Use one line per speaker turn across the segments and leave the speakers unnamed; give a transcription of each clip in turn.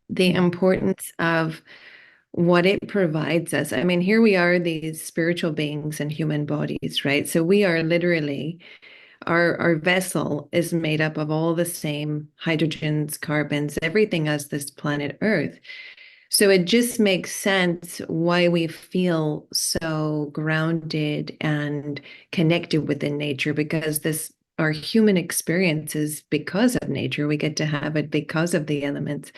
the importance of what it provides us. I mean, here we are, these spiritual beings in human bodies, right? So we are literally, our vessel is made up of all the same hydrogens, carbons, everything as this planet Earth. So it just makes sense why we feel so grounded and connected within nature, because this our human experience is because of nature. We get to have it because of the elements.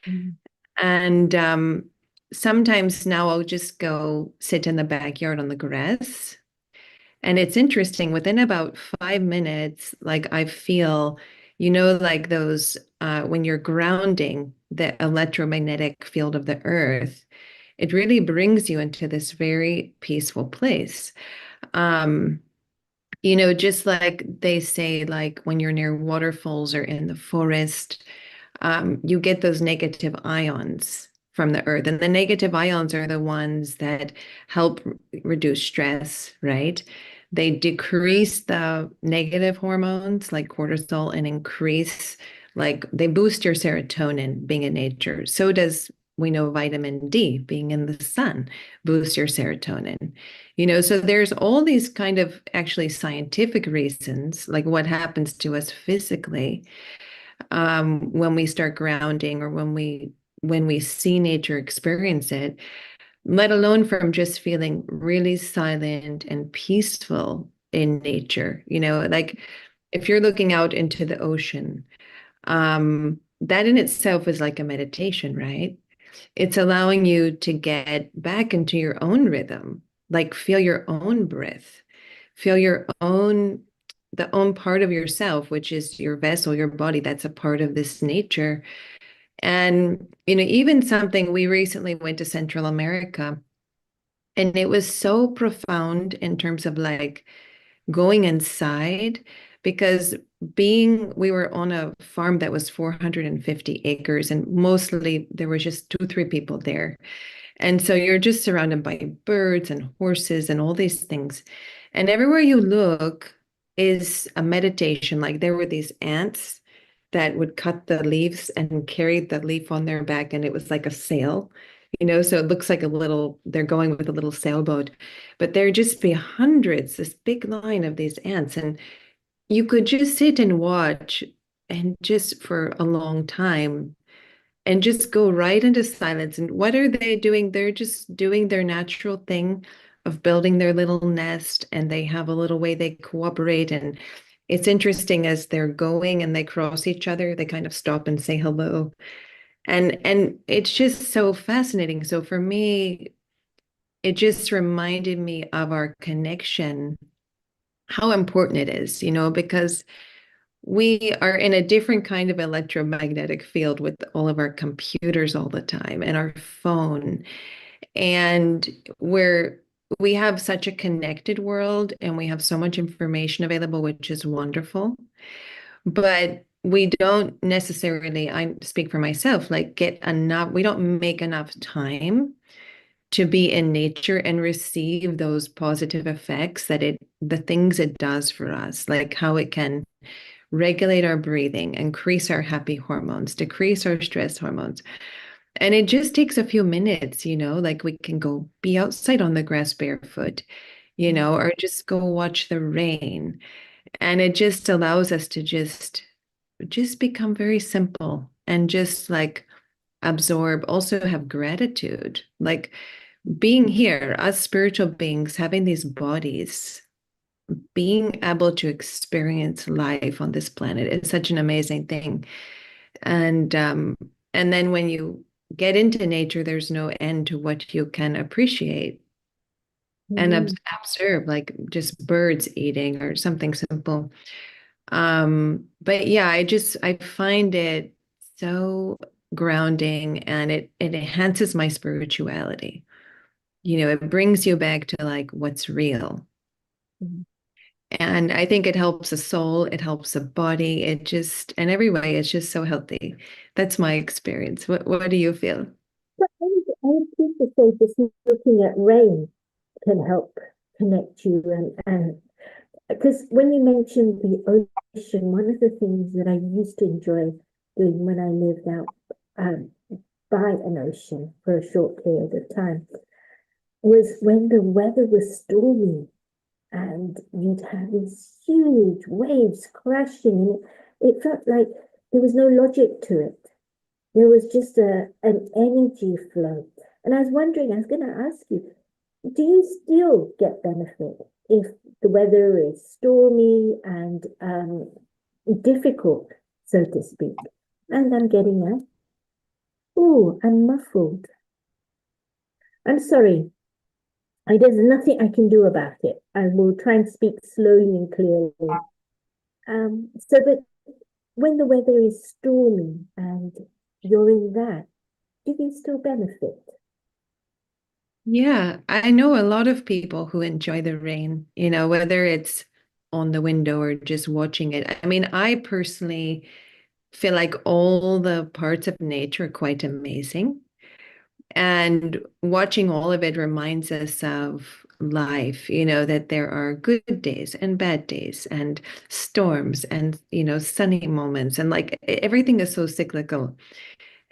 Mm.
And sometimes now I'll just go sit in the backyard on the grass. And it's interesting, within about 5 minutes, like I feel, like those, when you're grounding the electromagnetic field of the earth, it really brings you into this very peaceful place. Um, just like they say, like when you're near waterfalls or in the forest, you get those negative ions from the earth. And the negative ions are the ones that help reduce stress, right? They decrease the negative hormones like cortisol and increase, like they boost your serotonin being in nature. So does, we know, vitamin D being in the sun boosts your serotonin. So there's all these kind of actually scientific reasons, like what happens to us physically when we start grounding, or when we see nature, experience it, let alone from just feeling really silent and peaceful in nature. Like if you're looking out into the ocean, that in itself is like a meditation, right? It's allowing you to get back into your own rhythm, like feel your own breath, feel the own part of yourself, which is your vessel, your body, that's a part of this nature. And, even something, we recently went to Central America, and it was so profound in terms of like going inside, because we were on a farm that was 450 acres, and mostly there was just two, three people there. And so you're just surrounded by birds and horses and all these things. And everywhere you look is a meditation. Like there were these ants that would cut the leaves and carry the leaf on their back, and it was like a sail. So it looks like they're going with a little sailboat, but there'd just be hundreds, this big line of these ants. And you could just sit and watch, and just for a long time, and just go right into silence. And what are they doing? They're just doing their natural thing of building their little nest, and they have a little way they cooperate. And it's interesting, as they're going and they cross each other, they kind of stop and say hello. And it's just so fascinating. So for me, it just reminded me of our connection, how important it is, because we are in a different kind of electromagnetic field with all of our computers all the time and our phone. And we have such a connected world, and we have so much information available, which is wonderful. But we don't necessarily, I speak for myself, like we don't make enough time to be in nature and receive those positive effects the things it does for us, like how it can regulate our breathing, increase our happy hormones, decrease our stress hormones. And it just takes a few minutes, like we can go be outside on the grass barefoot, or just go watch the rain. And it just allows us to just become very simple and just like absorb, also have gratitude. Like being here, us spiritual beings, having these bodies, being able to experience life on this planet is such an amazing thing. And and then when you get into nature, there's no end to what you can appreciate and
Mm.
observe, like just birds eating or something simple. But yeah, I find it so grounding, and it enhances my spirituality. It brings you back to like what's real.
Mm.
And I think it helps the soul, it helps the body, in every way, it's just so healthy. That's my experience. What do you feel?
But I would also say just looking at rain can help connect you and because when you mentioned the ocean, one of the things that I used to enjoy doing when I lived out um, by an ocean for a short period of time was when the weather was stormy and you'd have these huge waves crashing, and it felt like there was no logic to it. There was just an energy flow. And I was wondering, I was going to ask you, do you still get benefit if the weather is stormy and difficult, so to speak? And I'm getting that. Oh, I'm muffled. I'm sorry. There's nothing I can do about it. I will try and speak slowly and clearly. So that when the weather is stormy and you're in that, do you still benefit?
Yeah, I know a lot of people who enjoy the rain, whether it's on the window or just watching it. I mean, I personally feel like all the parts of nature are quite amazing. And watching all of it reminds us of life, that there are good days and bad days and storms and, sunny moments. And like everything is so cyclical.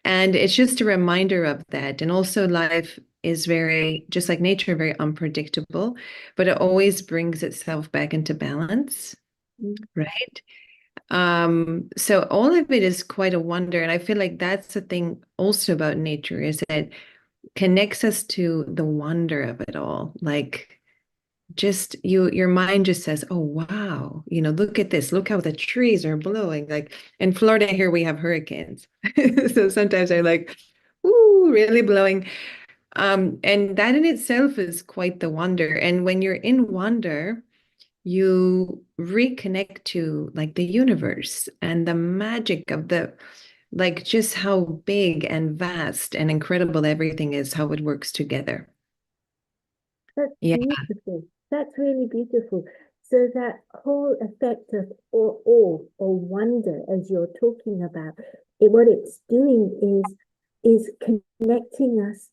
And it's just a reminder of that. And also, life is very, just like nature, very unpredictable, but it always brings itself back into balance, right? So all of it is quite a wonder. And I feel like that's the thing also about nature is that it connects us to the wonder of it all. Like just your mind just says, oh wow, look at this, look how the trees are blowing. Like in Florida here we have hurricanes. So sometimes I like, ooh, really blowing. And that in itself is quite the wonder. And when you're in wonder, you reconnect to like the universe and the magic of the like just how big and vast and incredible everything is, how it works together.
That's
Yeah.
beautiful. That's really beautiful. So that whole effect of awe or wonder, as you're talking about, what it's doing is connecting us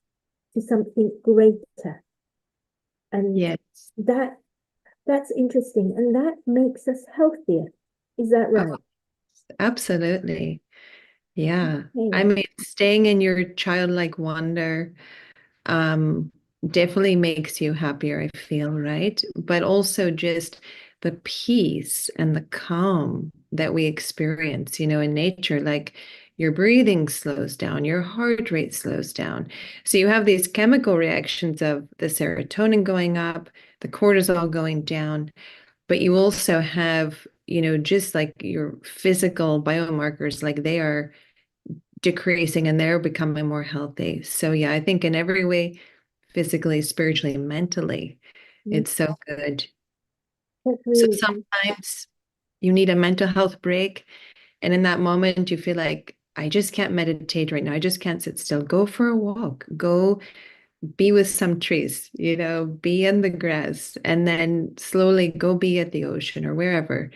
to something greater, and
Yes.
that's interesting, and that makes us healthier. Is that
Oh,
right?
absolutely. Yeah. I
Okay.
mean, staying in your childlike wonder, um, definitely makes you happier, I feel, right? But also just the peace and the calm that we experience, in nature, like your breathing slows down, your heart rate slows down. So you have these chemical reactions of the serotonin going up, the cortisol going down, but you also have, just like your physical biomarkers, like they are decreasing and they're becoming more healthy. So yeah, I think in every way, physically, spiritually, mentally,
Mm,
it's so good.
that's
So
really good.
sometimes you need a mental health break. And in that moment, you feel like, I just can't meditate right now. I just can't sit still. Go for a walk. Go be with some trees, be in the grass, and then slowly go be at the ocean or wherever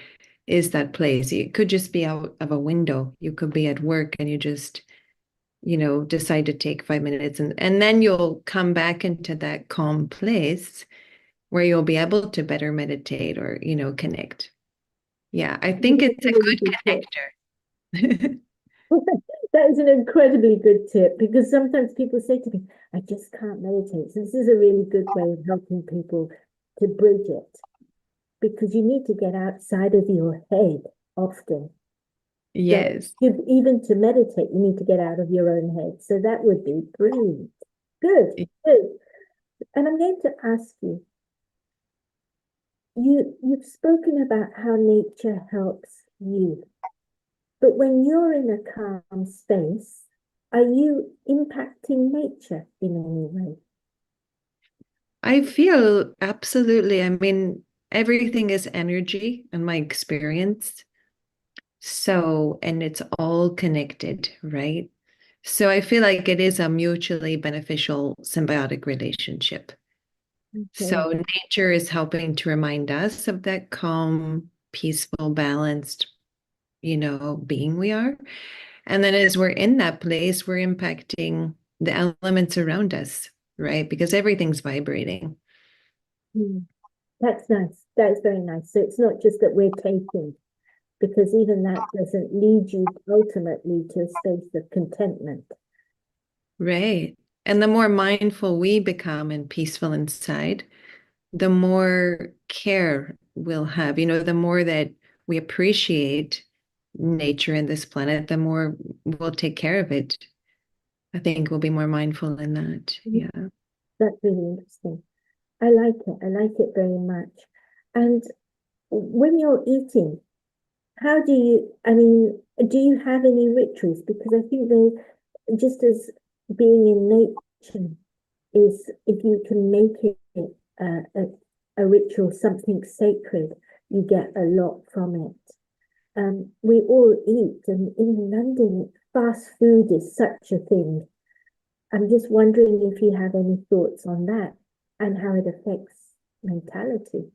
is that place. It could just be out of a window. You could be at work and you just decide to take 5 minutes and then you'll come back into that calm place where you'll be able to better meditate or, connect. Yeah, I think
That's
it's
a
a
really good tip.
good connector.
That is an incredibly good tip, because sometimes people say to me, I just can't meditate. So this is a really good way of helping people to bridge it, because you need to get outside of your head often. So
Yes.
even to meditate, you need to get out of your own head. So that would be brilliant. Good, good. And I'm going to ask you, you've spoken about how nature helps you. But when you're in a calm space, are you impacting nature in any way?
I feel absolutely. I mean, everything is energy in my experience. So, and it's all connected, right? So I feel like it is a mutually beneficial symbiotic relationship.
Okay.
So nature is helping to remind us of that calm, peaceful, balanced, being we are. And then as we're in that place, we're impacting the elements around us, right? Because everything's vibrating.
Hmm. That's nice. That's very nice. So it's not just that we're taking, because even that doesn't lead you ultimately to a space of contentment.
Right. And the more mindful we become and peaceful inside, the more care we'll have. The more that we appreciate nature and this planet, the more we'll take care of it. I think we'll be more mindful in that.
Mhm.
Yeah.
That's really interesting. I like it. I like it very much. And when you're eating, how do you, I mean, do you have any rituals? Because I think they, just as being in nature is, if you can make it a ritual, something sacred, you get a lot from it. We all eat, and in London, fast food is such a thing. I'm just wondering if you have any thoughts on that and how it affects mentality.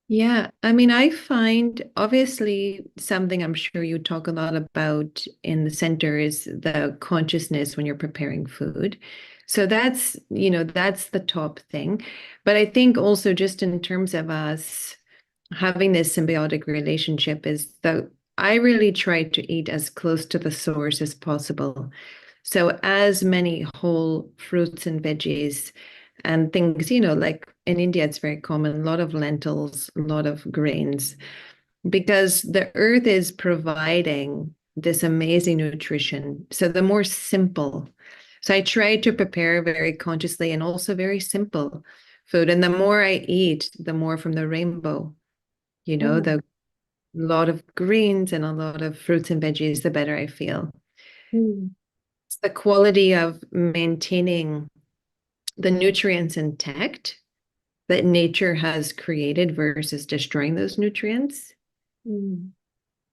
Yeah, I mean, I find obviously something I'm sure you talk a lot about in the center is the consciousness when you're preparing food. So that's the top thing. But I think also just in terms of us having this symbiotic relationship is that I really try to eat as close to the source as possible. So as many whole fruits and veggies and things, like in India, it's very common, a lot of lentils, a lot of grains, because the earth is providing this amazing nutrition. So the more simple. So I try to prepare very consciously and also very simple food. And the more I eat, the more from the rainbow,
Oh,
the lot of greens and a lot of fruits and veggies, the better I feel.
mm,
It's the quality of maintaining the nutrients intact that nature has created versus destroying those nutrients.
mm,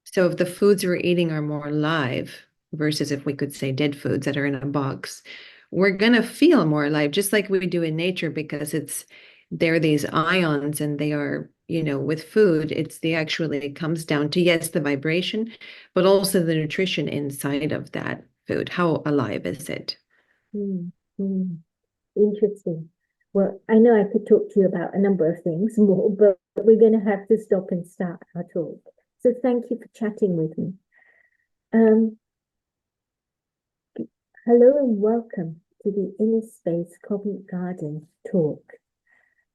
So if the foods we're eating are more alive versus if we could say dead foods that are in a box, we're gonna feel more alive, just like we do in nature, because there are these ions and they are, with food, it comes down to, yes, the vibration, but also the nutrition inside of that food. How alive is it?
mm, mm. Interesting. Well, I know I could talk to you about a number of things more, but we're going to have to stop and start our talk. So thank you for chatting with me. Um, Hello and welcome to the Inner Space Covent Garden talk.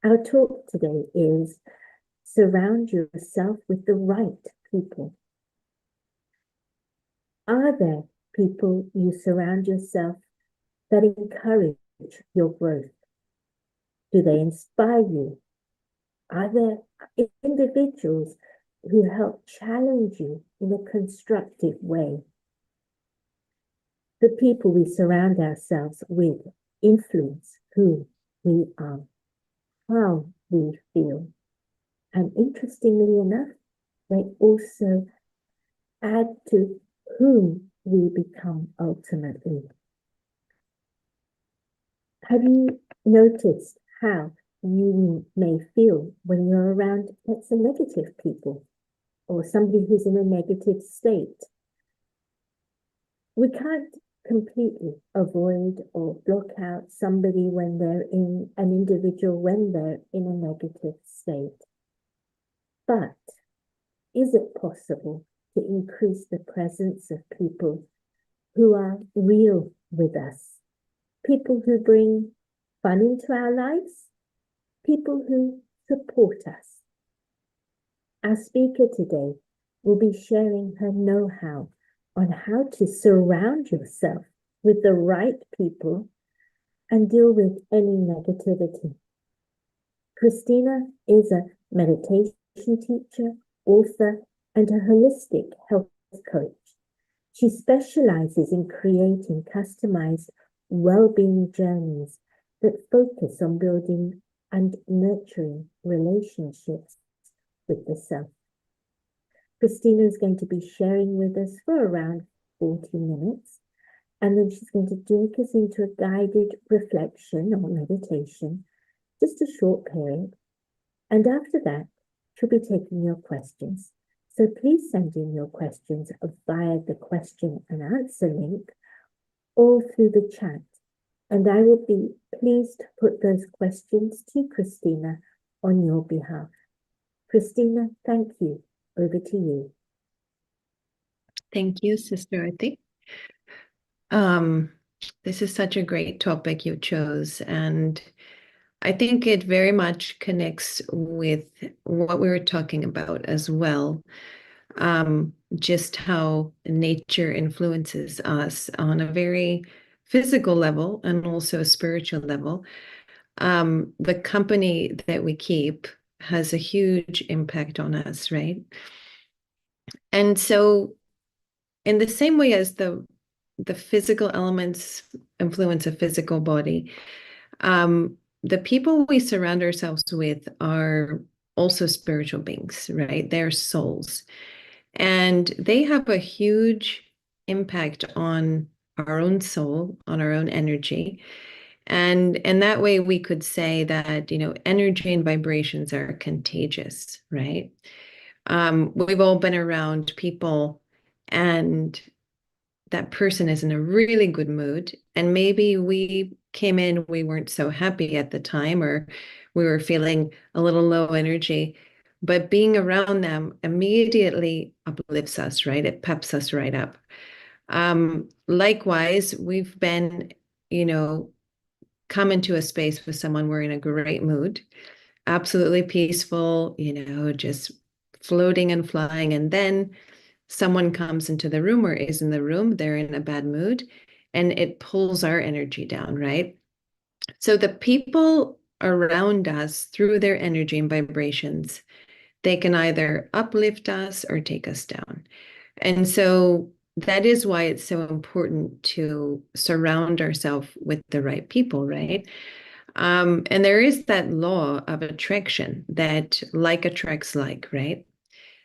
Our talk today is surround yourself with the right people. Are there people you surround yourself that encourage your growth? Do they inspire you? Are there individuals who help challenge you in a constructive way? The people we surround ourselves with influence who we are, how we feel. And interestingly enough, they also add to whom we become ultimately. Have you noticed how you may feel when you're around, let's say, negative people or somebody who's in a negative state? We can't completely avoid or block out somebody when they're in an individual when they're in a negative state. But is it possible to increase the presence of people who are real with us? People who bring fun into our lives, people who support us. Our speaker today will be sharing her know-how on how to surround yourself with the right people and deal with any negativity. Kristina is a meditation teacher, author, and a holistic health coach. She specializes in creating customized well-being journeys that focus on building and nurturing relationships with the self. Kristina is going to be sharing with us for around 40 minutes, and then she's going to take us into a guided reflection or meditation, just a short period. And after that, she'll be taking your questions. So please send in your questions via the question and answer link or through the chat. And I will be pleased to put those questions to Kristina on your behalf. Kristina, thank you. Over to you.
Thank you, Sister. I think. Um, This is such a great topic you chose, and I think it very much connects with what we were talking about as well. Just how nature influences us on a very physical level and also a spiritual level. The company that we keep has a huge impact on us, right? And so, in the same way as the physical elements influence a physical body, the people we surround ourselves with are also spiritual beings, right? They're souls. And they have a huge impact on our own soul, on our own energy. And in that way, we could say that, energy and vibrations are contagious, right? We've all been around people and that person is in a really good mood. And maybe we came in, we weren't so happy at the time, or we were feeling a little low energy. But being around them immediately uplifts us, right? It peps us right up. Likewise, we've been, you know, come into a space with someone we're in a great mood, absolutely peaceful, just floating and flying. And then someone comes into the room or is in the room, they're in a bad mood, and it pulls our energy down, right? So the people around us, through their energy and vibrations, they can either uplift us or take us down. And so that is why it's so important to surround ourselves with the right people, right? And there is that law of attraction that like attracts like, right?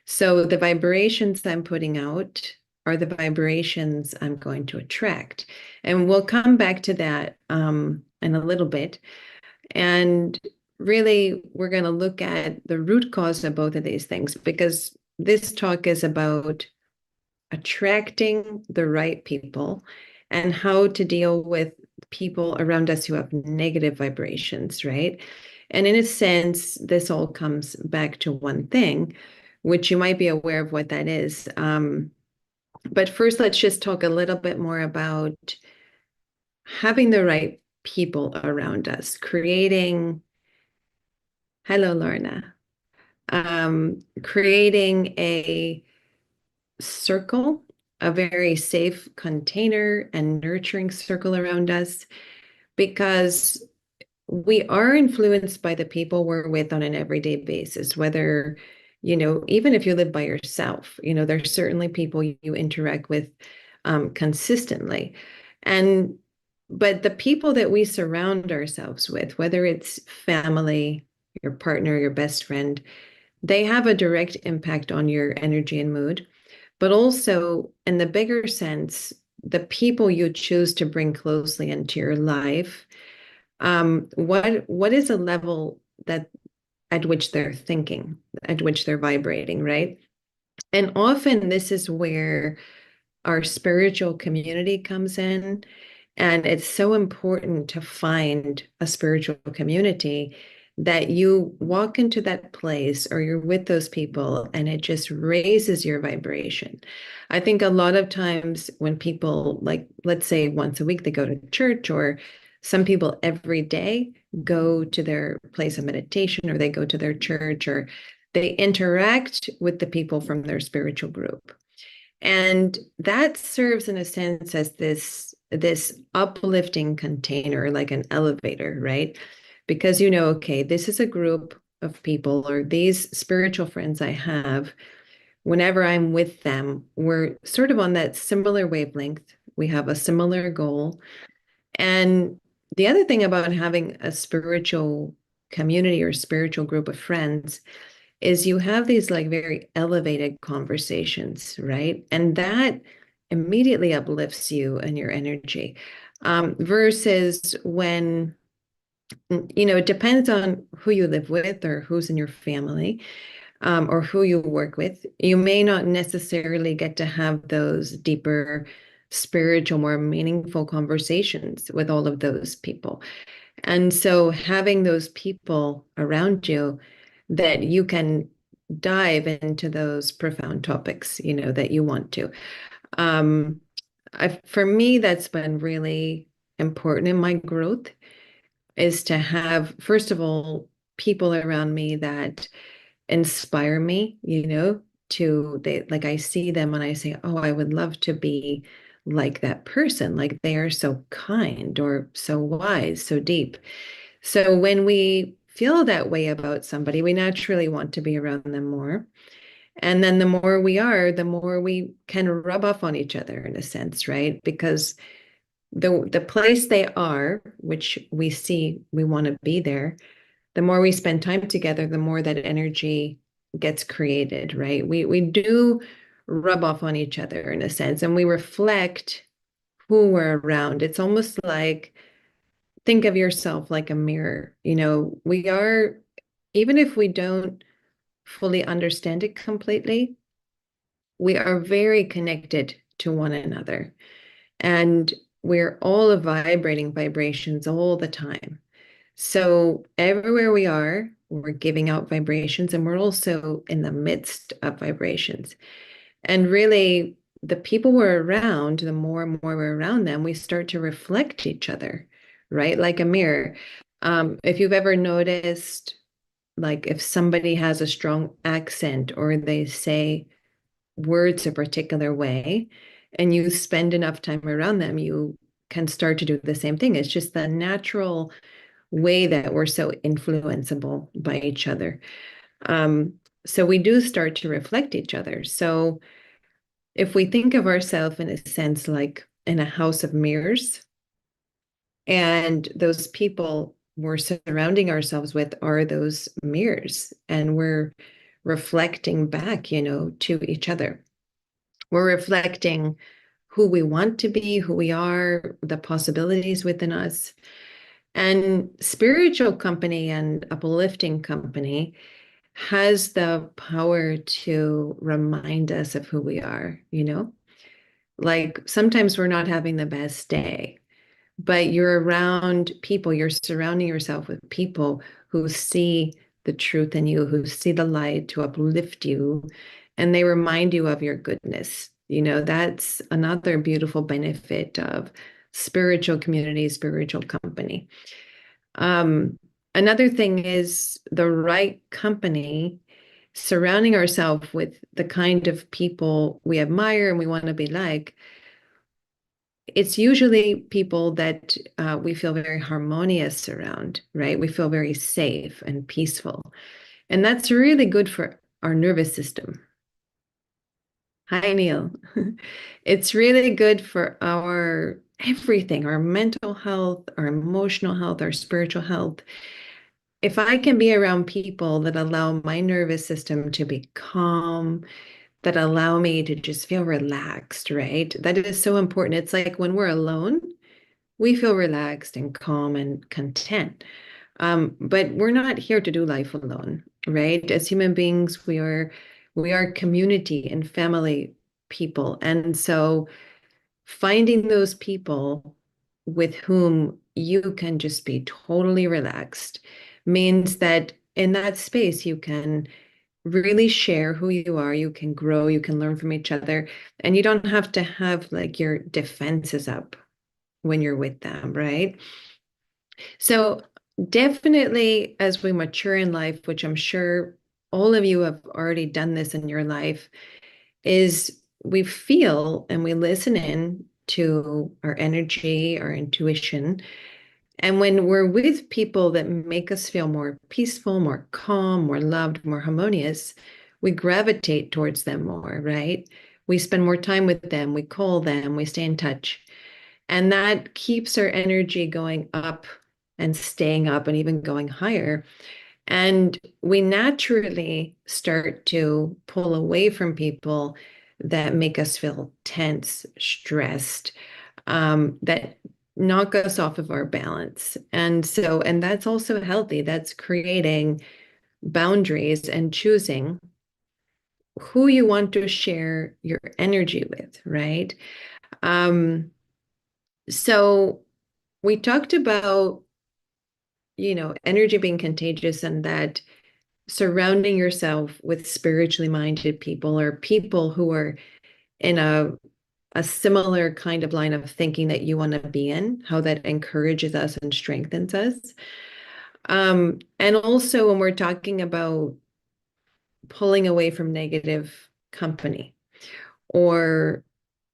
So the vibrations I'm putting out are the vibrations I'm going to attract. And we'll come back to that in a little bit. And really, we're going to look at the root cause of both of these things because this talk is about attracting the right people and how to deal with people around us who have negative vibrations, right? And in a sense, this all comes back to one thing, which you might be aware of what that is. But first, let's just talk a little bit more about having the right people around us, creating, hello, Lorna, creating a circle, a very safe container and nurturing circle around us, because we are influenced by the people we're with on an everyday basis, whether, even if you live by yourself, there's certainly people you interact with consistently. But the people that we surround ourselves with, whether it's family, your partner, your best friend, they have a direct impact on your energy and mood. But also, in the bigger sense, the people you choose to bring closely into your life, what is a level that at which they're thinking, at which they're vibrating, right? And often this is where our spiritual community comes in. And it's so important to find a spiritual community that you walk into that place or you're with those people and it just raises your vibration. I think a lot of times when people, like, let's say once a week, they go to church, or some people every day go to their place of meditation, or they go to their church, or they interact with the people from their spiritual group. And that serves in a sense as this uplifting container, like an elevator, right? Because okay, this is a group of people, or these spiritual friends I have, whenever I'm with them, we're sort of on that similar wavelength. We have a similar goal. And the other thing about having a spiritual community or spiritual group of friends is you have these like very elevated conversations, right? And that immediately uplifts you and your energy. Versus when, it depends on who you live with or who's in your family, or who you work with. You may not necessarily get to have those deeper spiritual, more meaningful conversations with all of those people. And so having those people around you that you can dive into those profound topics, that you want to. Um, for me, that's been really important in my growth is to have, first of all, people around me that inspire me, like I see them and I say, oh, I would love to be like that person. Like they are so kind or so wise, so deep. So when we feel that way about somebody, we naturally want to be around them more. And then the more we are, the more we can rub off on each other in a sense, right? Because the place they are, which we see we want to be there, the more we spend time together, the more that energy gets created, right? We do rub off on each other in a sense, and we reflect who we're around. It's almost like think of yourself like a mirror. We are, even if we don't fully understand it completely, we are very connected to one another. And we're all vibrating vibrations all the time. So everywhere we are, we're giving out vibrations and we're also in the midst of vibrations. And really, the people we're around, the more and more we're around them, we start to reflect each other, right? Like a mirror. If you've ever noticed, like if somebody has a strong accent or they say words a particular way, and you spend enough time around them, you can start to do the same thing. It's just the natural way that we're so influenceable by each other. Um, so we do start to reflect each other. So if we think of ourselves in a sense like in a house of mirrors, and those people we're surrounding ourselves with are those mirrors, and we're reflecting back, to each other. We're reflecting who we want to be, who we are, the possibilities within us. And spiritual company and uplifting company has the power to remind us of who we are, Like sometimes we're not having the best day, but you're around people, you're surrounding yourself with people who see the truth in you, who see the light to uplift you, and they remind you of your goodness. That's another beautiful benefit of spiritual community, spiritual company. Um, Another thing is the right company, surrounding ourselves with the kind of people we admire and we want to be like. It's usually people that we feel very harmonious around, right? We feel very safe and peaceful. And that's really good for our nervous system. Hi, Neil. It's really good for our everything, our mental health, our emotional health, our spiritual health. If I can be around people that allow my nervous system to be calm, that allow me to just feel relaxed, right? That is so important. It's like when we're alone, we feel relaxed and calm and content. But we're not here to do life alone, right? As human beings, we are community and family people. And so finding those people with whom you can just be totally relaxed means that in that space you can really share who you are, you can grow, you can learn from each other, and you don't have to have like your defenses up when you're with them, right? So definitely as we mature in life, which I'm sure all of you have already done this in your life, is we feel and we listen in to our energy, our intuition. And when we're with people that make us feel more peaceful, more calm, more loved, more harmonious, we gravitate towards them more, right? We spend more time with them, we call them, we stay in touch. And that keeps our energy going up and staying up and even going higher. And we naturally start to pull away from people that make us feel tense, stressed, that knock us off of our balance. And that's also healthy. That's creating boundaries and choosing who you want to share your energy with, right? Um, so we talked about, energy being contagious and that surrounding yourself with spiritually minded people or people who are in a a similar kind of line of thinking that you want to be in, how that encourages us and strengthens us. And also when we're talking about pulling away from negative company or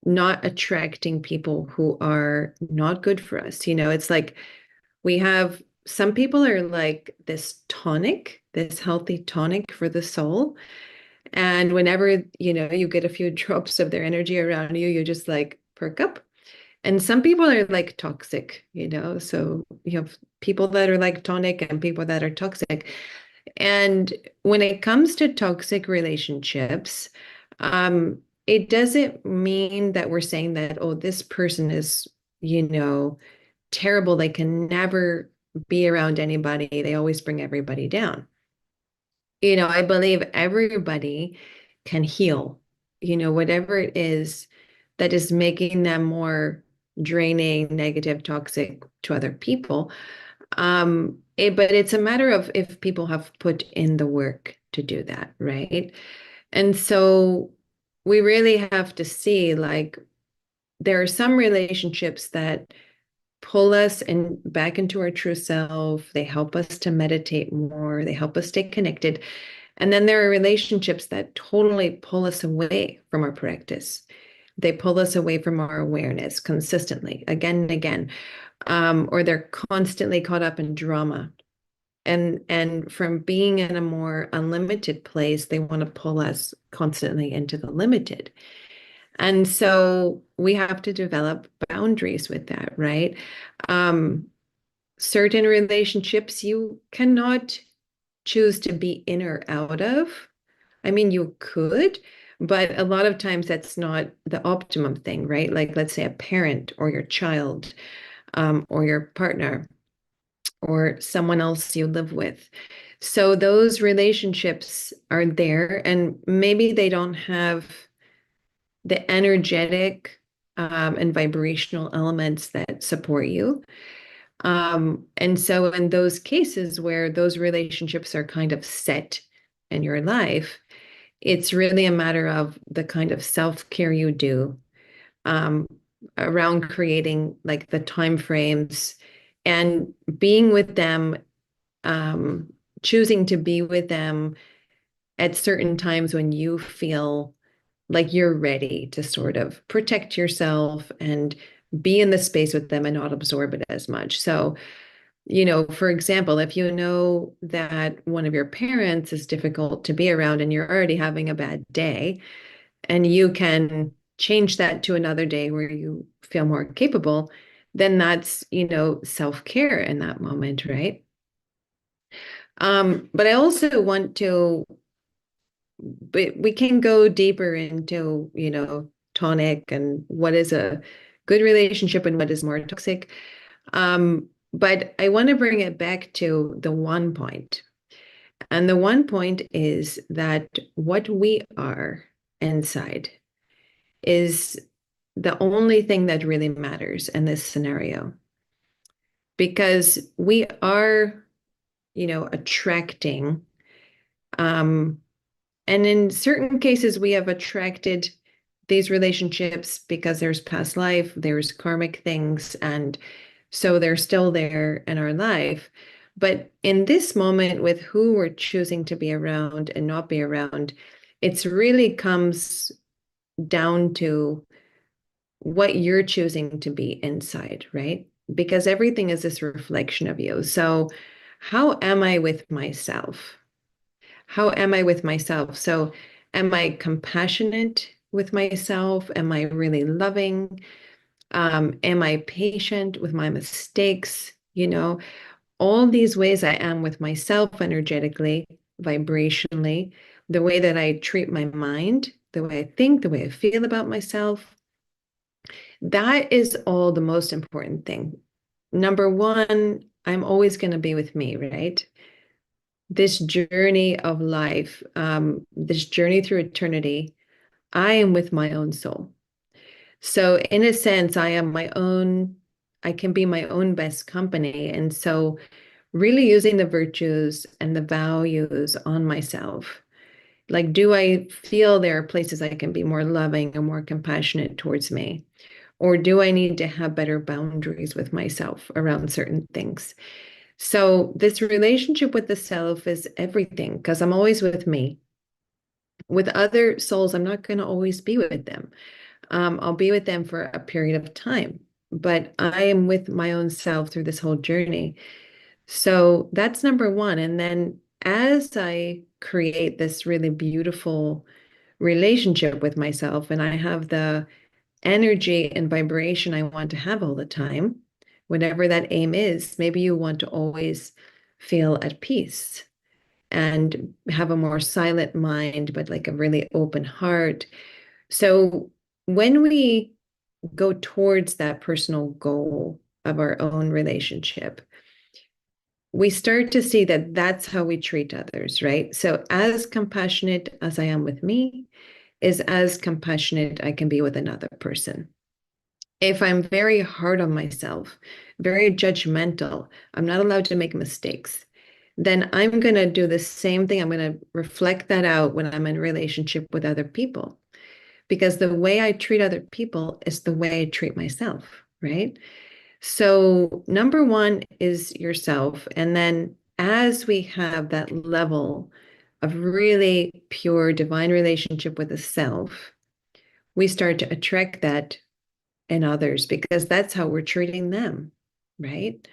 not attracting people who are not good for us. It's like we have some people are like this tonic, this healthy tonic for the soul. And whenever, you get a few drops of their energy around you, you just like perk up. And some people are like toxic, so you have people that are like tonic and people that are toxic. And when it comes to toxic relationships, it doesn't mean that we're saying that, oh, this person is, terrible. They can never be around anybody. They always bring everybody down. I believe everybody can heal, whatever it is that is making them more draining, negative, toxic to other people. But it's a matter of if people have put in the work to do that, right? And so we really have to see, like, there are some relationships that pull us back into our true self. They help us to meditate more. They help us stay connected. And then there are relationships that totally pull us away from our practice. They pull us away from our awareness consistently, again and again, or they're constantly caught up in drama. And from being in a more unlimited place, they want to pull us constantly into the limited. And so we have to develop boundaries with that, right? Um, Certain relationships you cannot choose to be in or out of. I mean, you could, but a lot of times that's not the optimum thing, right? Like, let's say a parent or your child, or your partner or someone else you live with. So those relationships are there, and maybe they don't have the energetic, and vibrational elements that support you. And so in those cases where those relationships are kind of set in your life, it's really a matter of the kind of self-care you do, um, around creating like the time frames and being with them, um, choosing to be with them at certain times when you feel like you're ready to sort of protect yourself and be in the space with them and not absorb it as much. So, for example, if you know that one of your parents is difficult to be around and you're already having a bad day, and you can change that to another day where you feel more capable, then that's, self-care in that moment, right? But I also want to, but we can go deeper into, tonic and what is a good relationship and what is more toxic. But I want to bring it back to the one point. And the one point is that what we are inside is the only thing that really matters in this scenario. Because we are, attracting, um, and in certain cases, we have attracted these relationships because there's past life, there's karmic things, and so they're still there in our life. But in this moment, with who we're choosing to be around and not be around, it's really comes down to what you're choosing to be inside, right? Because everything is this reflection of you. So, how am I with myself? How am I with myself? So, am I compassionate with myself? Am I really loving? Am I patient with my mistakes? All these ways I am with myself energetically, vibrationally, the way that I treat my mind, the way I think, the way I feel about myself. That is all the most important thing. Number one, I'm always going to be with me, right? This journey of life, this journey through eternity, I am with my own soul. So, in a sense, I can be my own best company. And so, really using the virtues and the values on myself Like, do I feel there are places I can be more loving and more compassionate towards me? Or do I need to have better boundaries with myself around certain things? So, this relationship with the self is everything because I'm always with me. With other souls, I'm not going to always be with them. I'll be with them for a period of time, but I am with my own self through this whole journey. So that's number one. And then as I create this really beautiful relationship with myself, and I have the energy and vibration I want to have all the time, whatever that aim is, maybe you want to always feel at peace and have a more silent mind, but like a really open heart. So when we go towards that personal goal of our own relationship, we start to see that that's how we treat others, right? So as compassionate as I am with me is as compassionate I can be with another person. If I'm very hard on myself, very judgmental, I'm not allowed to make mistakes, then I'm going to do the same thing. I'm going to reflect that out when I'm in a relationship with other people. Because the way I treat other people is the way I treat myself, right? So, number one is yourself. And then, as we have that level of really pure divine relationship with the self, we start to attract that in others because that's how we're treating them, right?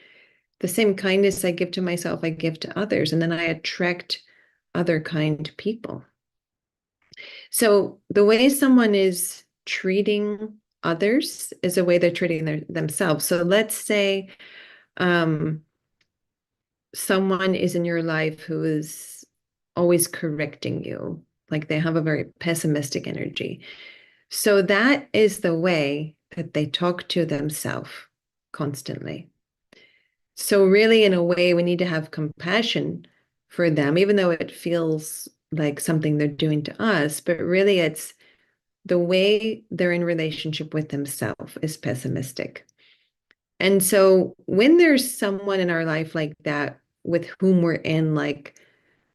The same kindness I give to myself, I give to others, and then I attract other kind people. So the way someone is treating others is the way they're treating themselves. So let's say um, someone is in your life who is always correcting you, like they have a very pessimistic energy. So that is the way that they talk to themselves constantly. So really, in a way, we need to have compassion for them, even though it feels like something they're doing to us, but really it's the way they're in relationship with themselves is pessimistic. And so when there's someone in our life like that with whom we're in like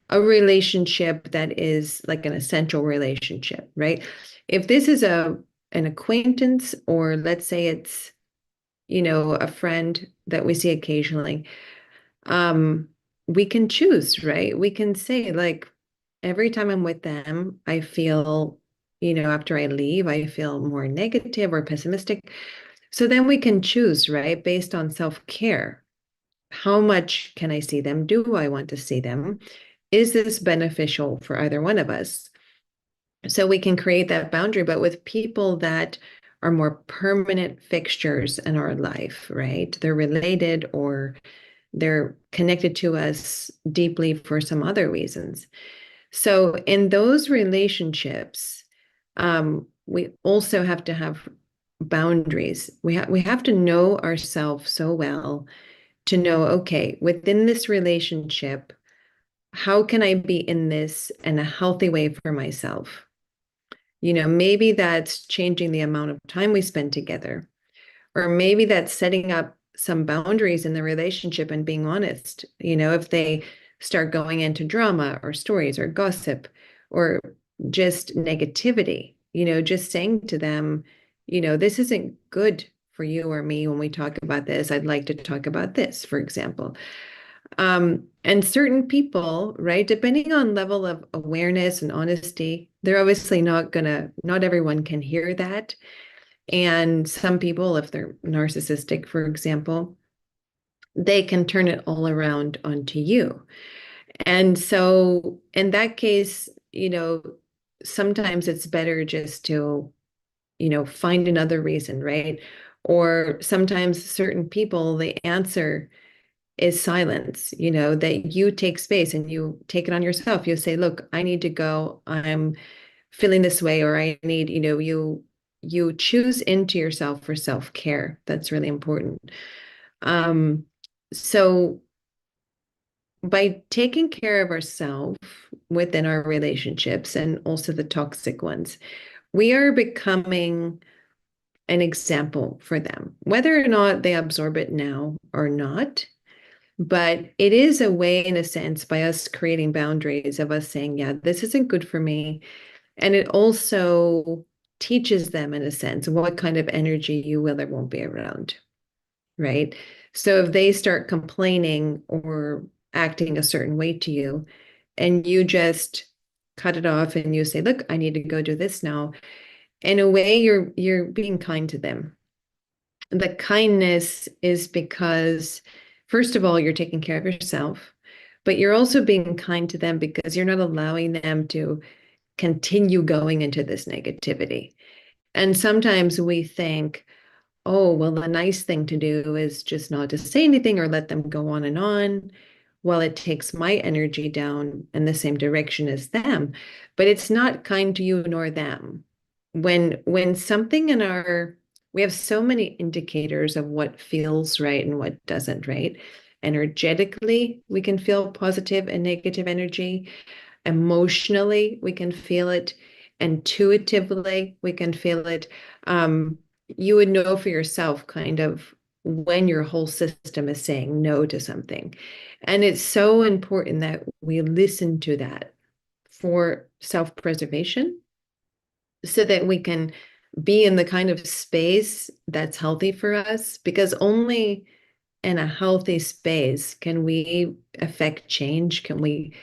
a relationship that is like an essential relationship, right? If this is an acquaintance or let's say it's, a friend that we see occasionally, um, we can choose, right? We can say, like, every time I'm with them, I feel, after I leave, I feel more negative or pessimistic. So then we can choose, right, based on self-care. How much can I see them? Do I want to see them? Is this beneficial for either one of us? So we can create that boundary, but with people that are more permanent fixtures in our life, right? They're related or they're connected to us deeply for some other reasons. So in those relationships, we also have to have boundaries. We have to know ourselves so well to know, okay, within this relationship, how can I be in this in a healthy way for myself? Maybe that's changing the amount of time we spend together. Or maybe that's setting up some boundaries in the relationship and being honest. If they start going into drama or stories or gossip or just negativity, just saying to them, this isn't good for you or me when we talk about this. I'd like to talk about this, for example. And certain people, right, depending on level of awareness and honesty, they're obviously not everyone can hear that. And some people, if they're narcissistic, for example, they can turn it all around onto you. And so in that case, sometimes it's better just to, find another reason, right? Or sometimes certain people, the answer is silence, that you take space and you take it on yourself. You say, look, I need to go. I'm feeling this way, or I need, you choose into yourself for self-care. That's really important. Um, so by taking care of ourselves within our relationships and also the toxic ones, we are becoming an example for them, whether or not they absorb it now or not. But it is a way, in a sense, by us creating boundaries of us saying, yeah, this isn't good for me. And it also teaches them, in a sense, what kind of energy you will or won't be around, right? So if they start complaining or acting a certain way to you, and you just cut it off and you say, look, I need to go do this now. In a way, you're being kind to them. The kindness is because, first of all, you're taking care of yourself, but you're also being kind to them because you're not allowing them to continue going into this negativity. And sometimes we think, oh, well, the nice thing to do is just not to say anything or let them go on and on while it takes my energy down in the same direction as them. But it's not kind to you nor them. When something in our we have so many indicators of what feels right and what doesn't, right? Energetically, we can feel positive and negative energy. Emotionally, we can feel it. Intuitively, we can feel it. You would know for yourself kind of when your whole system is saying no to something. And it's so important that we listen to that for self-preservation so that we can be in the kind of space that's healthy for us, because only in a healthy space can we affect change, can we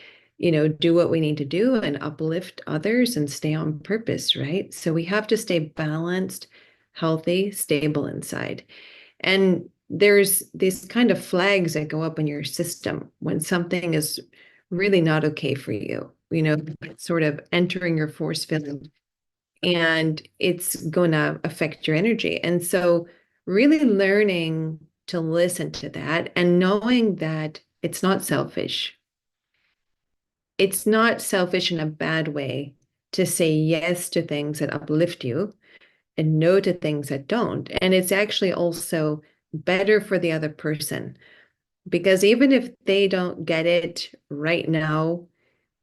do what we need to do and uplift others and stay on purpose, right? So we have to stay balanced, healthy, stable inside. And there's these kind of flags that go up in your system when something is really not okay for you, it's sort of entering your force field and it's going to affect your energy. And so, really learning to listen to that and knowing that it's not selfish. It's not selfish in a bad way to say yes to things that uplift you and no to things that don't. And it's actually also better for the other person because even if they don't get it right now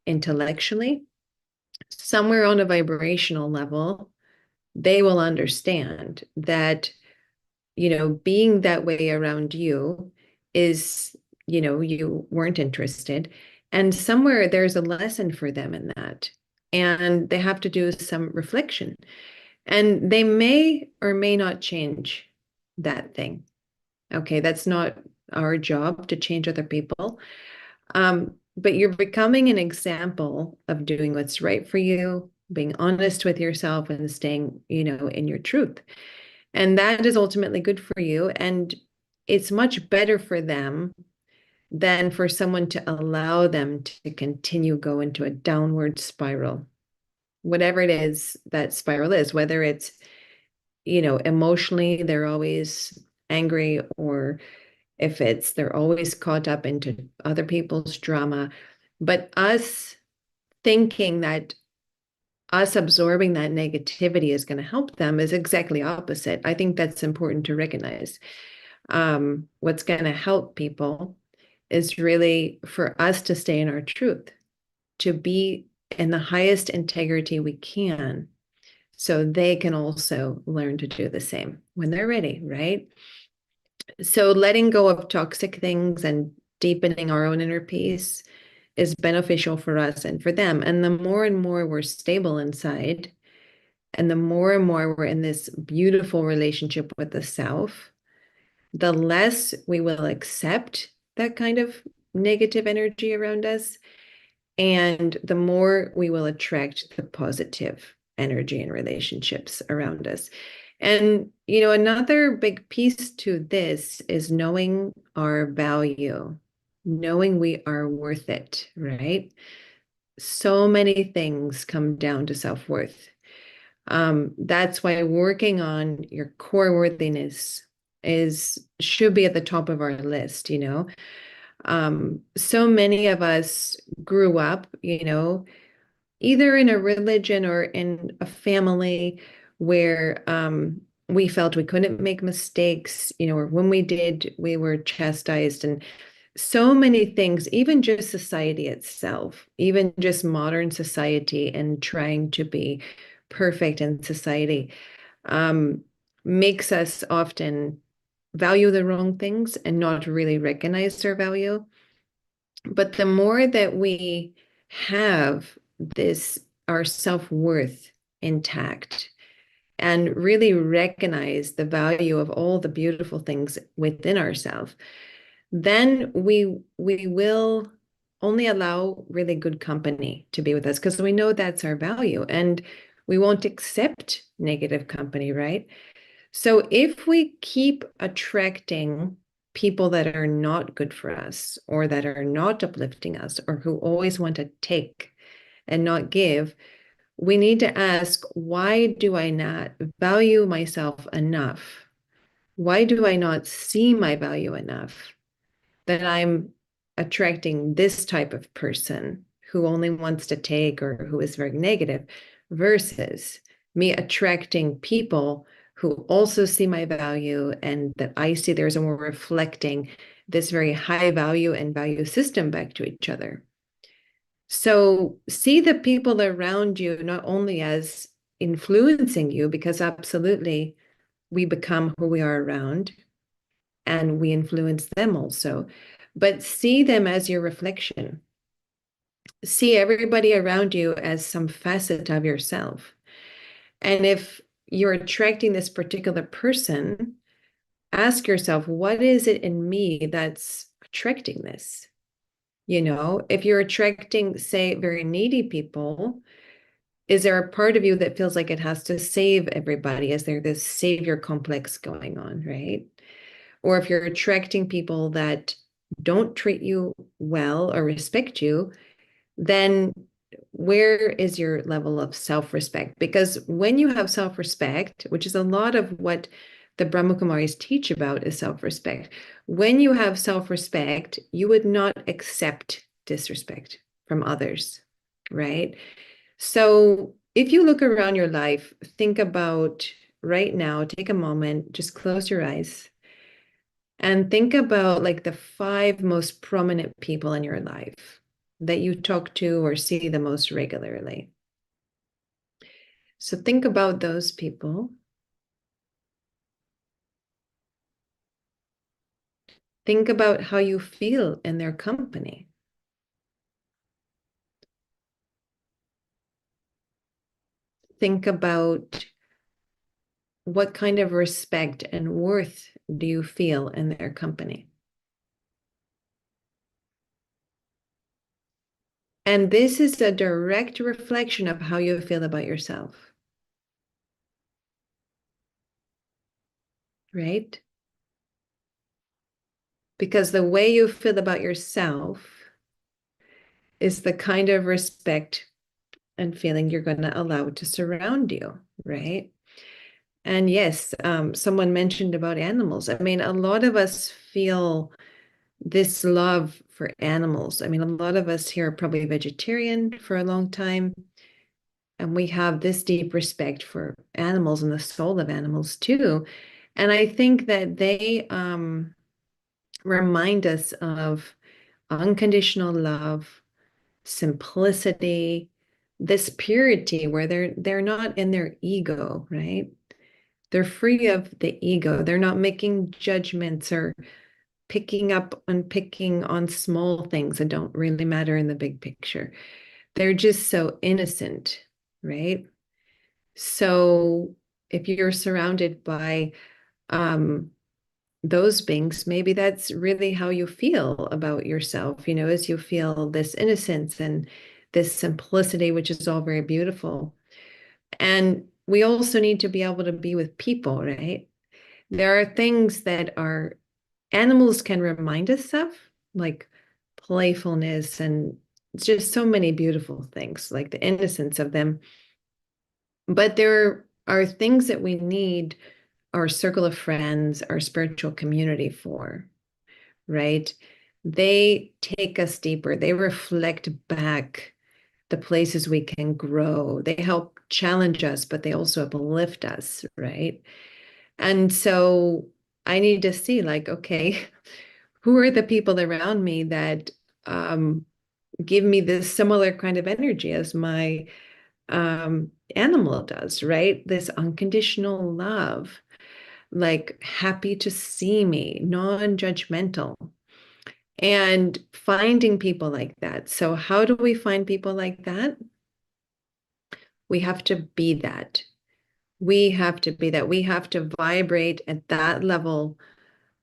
intellectually, somewhere on a vibrational level, they will understand that, being that way around you is, you weren't interested. And somewhere there's a lesson for them in that. And they have to do some reflection. And they may or may not change that thing. Okay, that's not our job to change other people. But you're becoming an example of doing what's right for you, being honest with yourself and staying, in your truth. And that is ultimately good for you. And it's much better for them than for someone to allow them to continue go into a downward spiral. Whatever it is that spiral is, whether it's, emotionally, they're always angry, or if it's they're always caught up into other people's drama. But us thinking that us absorbing that negativity is going to help them is exactly opposite. I think that's important to recognize. What's going to help people is really for us to stay in our truth, to be in the highest integrity we can, so they can also learn to do the same when they're ready, right? So letting go of toxic things and deepening our own inner peace is beneficial for us and for them. And the more and more we're stable inside, and the more and more we're in this beautiful relationship with the self, the less we will accept that kind of negative energy around us. And the more we will attract the positive energy and relationships around us. And, another big piece to this is knowing our value, knowing we are worth it, right? So many things come down to self-worth. That's why working on your core worthiness should be at the top of our list, So many of us grew up, either in a religion or in a family where we felt we couldn't make mistakes, or when we did, we were chastised, and so many things, even just society itself, even just modern society and trying to be perfect in society, um, makes us often value the wrong things and not really recognize their value. But the more that we have this, our self-worth intact, and really recognize the value of all the beautiful things within ourselves, then we will only allow really good company to be with us because we know that's our value, and we won't accept negative company, right? So if we keep attracting people that are not good for us or that are not uplifting us or who always want to take and not give, we need to ask, why do I not value myself enough? Why do I not see my value enough that I'm attracting this type of person who only wants to take or who is very negative, versus me attracting people who also see my value and that I see there's a more reflecting this very high value and value system back to each other. So see the people around you not only as influencing you, because absolutely we become who we are around and we influence them also, but see them as your reflection. See everybody around you as some facet of yourself. And if you're attracting this particular person, ask yourself, what is it in me that's attracting this? You know, if you're attracting, say, very needy people, is there a part of you that feels like it has to save everybody? Is there this savior complex going on, right? Or if you're attracting people that don't treat you well or respect you, then where is your level of self-respect? Because when you have self-respect, which is a lot of what the Brahmakumaris teach about is self-respect. When you have self-respect, you would not accept disrespect from others, right? So if you look around your life, think about right now, take a moment, just close your eyes and think about like the 5 most prominent people in your life that you talk to or see the most regularly. So think about those people. Think about how you feel in their company. Think about what kind of respect and worth do you feel in their company. And this is a direct reflection of how you feel about yourself, right? Because the way you feel about yourself is the kind of respect and feeling you're going to allow to surround you, right? And yes, someone mentioned about animals. I mean, a lot of us feel this love for animals. I mean, a lot of us here are probably vegetarian for a long time, and we have this deep respect for animals and the soul of animals too. And I think that they remind us of unconditional love, simplicity, this purity where they're not in their ego, right? They're free of the ego. They're not making judgments or picking up and picking on small things that don't really matter in the big picture. They're just so innocent, right? So if you're surrounded by those beings, maybe that's really how you feel about yourself, you know, as you feel this innocence and this simplicity, which is all very beautiful. And we also need to be able to be with people, right? There are things that our animals can remind us of, like playfulness and just so many beautiful things, like the innocence of them. But there are things that we need our circle of friends, our spiritual community for, right? They take us deeper. They reflect back the places we can grow. They help challenge us, but they also uplift us, right? And so I need to see, like, okay, who are the people around me that give me this similar kind of energy as my animal does, right? This unconditional love. like happy to see me, non-judgmental, and finding people like that. So how do we find people like that? We have to be that. We have to be that. We have to vibrate at that level